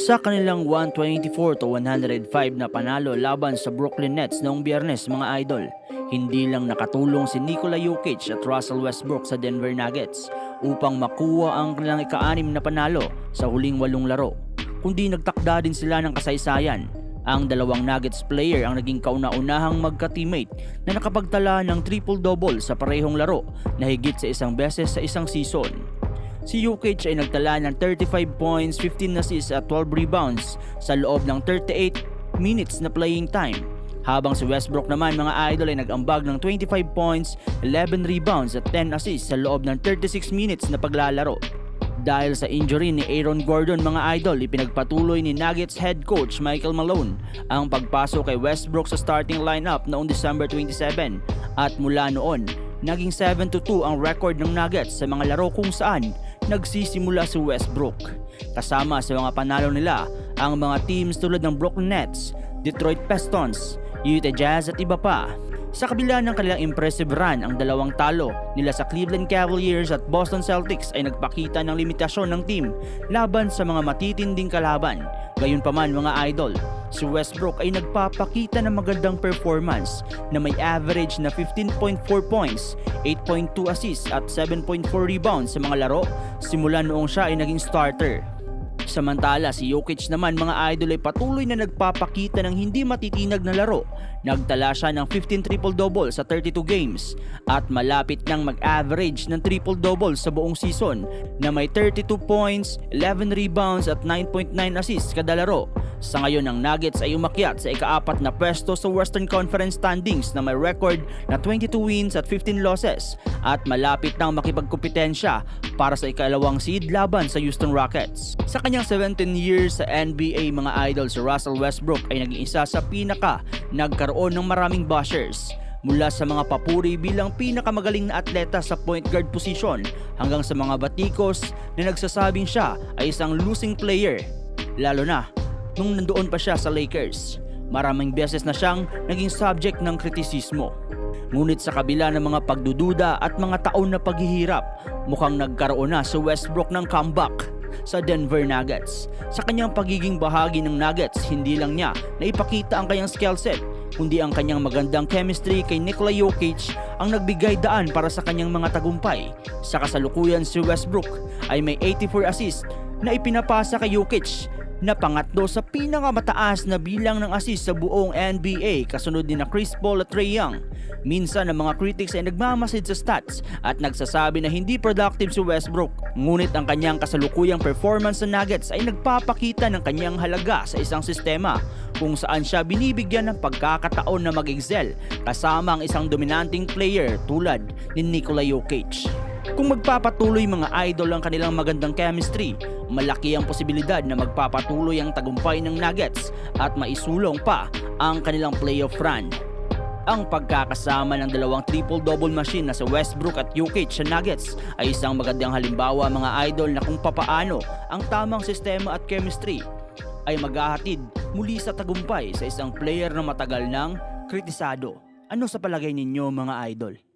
Sa kanilang 124-105 na panalo laban sa Brooklyn Nets noong Biyernes mga idol, hindi lang nakatulong si Nikola Jokic at Russell Westbrook sa Denver Nuggets upang makuha ang kanilang ika-6 na panalo sa huling 8 laro, kundi nagtakda din sila ng kasaysayan. Ang dalawang Nuggets player ang naging kauna-unahang magka-teammate na nakapagtala ng triple-double sa parehong laro na higit sa isang beses sa isang season. Si Jokic ay nagtala ng 35 points, 15 assists at 12 rebounds sa loob ng 38 minutes na playing time. Habang si Westbrook naman mga idol ay nag-ambag ng 25 points, 11 rebounds at 10 assists sa loob ng 36 minutes na paglalaro. Dahil sa injury ni Aaron Gordon mga idol, ipinagpatuloy ni Nuggets head coach Michael Malone ang pagpasok kay Westbrook sa starting lineup noong December 27 at mula noon, naging 7-2 ang record ng Nuggets sa mga laro kung saan nagsisimula si Westbrook. Kasama sa mga panalo nila ang mga teams tulad ng Brooklyn Nets, Detroit Pistons, Utah Jazz at iba pa. Sa kabila ng kanilang impressive run, ang dalawang talo nila sa Cleveland Cavaliers at Boston Celtics ay nagpakita ng limitasyon ng team laban sa mga matitinding kalaban. Gayunpaman mga idol, si Westbrook ay nagpapakita ng magandang performance na may average na 15.4 points, 8.2 assists at 7.4 rebounds sa mga laro simula noong siya ay naging starter. Samantala si Jokic naman mga idol ay patuloy na nagpapakita ng hindi matitinag na laro. Nagtala siya ng 15 triple-double sa 32 games at malapit nang mag-average ng triple-double sa buong season na may 32 points, 11 rebounds at 9.9 assists kada laro. Sa ngayon ang Nuggets ay umakyat sa ika-4 na pwesto sa Western Conference standings na may record na 22 wins at 15 losses at malapit nang makipagkompetensya para sa ika-2 seed laban sa Houston Rockets. Sa kanyang 17 years sa NBA mga idol, si Russell Westbrook ay naging isa sa nagkaroon ng maraming bashers. Mula sa mga papuri bilang pinakamagaling na atleta sa point guard position hanggang sa mga batikos na nagsasabing siya ay isang losing player, lalo na nung nandoon pa siya sa Lakers. Maraming beses na siyang naging subject ng kritisismo. Ngunit sa kabila ng mga pagdududa at mga taon na paghihirap, mukhang nagkaroon na si Westbrook ng comeback sa Denver Nuggets. Sa kanyang pagiging bahagi ng Nuggets, hindi lang niya naipakita ang kanyang skill set, kundi ang kanyang magandang chemistry kay Nikola Jokic ang nagbigay daan para sa kanyang mga tagumpay. Sa kasalukuyan si Westbrook ay may 84 assists na ipinapasa kay Jokic na pangatlo sa pinakamataas na bilang ng assist sa buong NBA, kasunod ni na Chris Paul at Trae Young. Minsan ang mga critics ay nagmamasid sa stats at nagsasabi na hindi productive si Westbrook. Ngunit ang kanyang kasalukuyang performance sa Nuggets ay nagpapakita ng kanyang halaga sa isang sistema kung saan siya binibigyan ng pagkakataon na mag-excel kasama ang isang dominanting player tulad ni Nikola Jokic. Kung magpapatuloy mga idol ang kanilang magandang chemistry, malaki ang posibilidad na magpapatuloy ang tagumpay ng Nuggets at maisulong pa ang kanilang playoff run. Ang pagkakasama ng dalawang triple-double machine na si Westbrook at Jokic sa Nuggets ay isang magandang halimbawa mga idol na kung papaano ang tamang sistema at chemistry ay maghahatid muli sa tagumpay sa isang player na matagal nang kritisado. Ano sa palagay ninyo mga idol?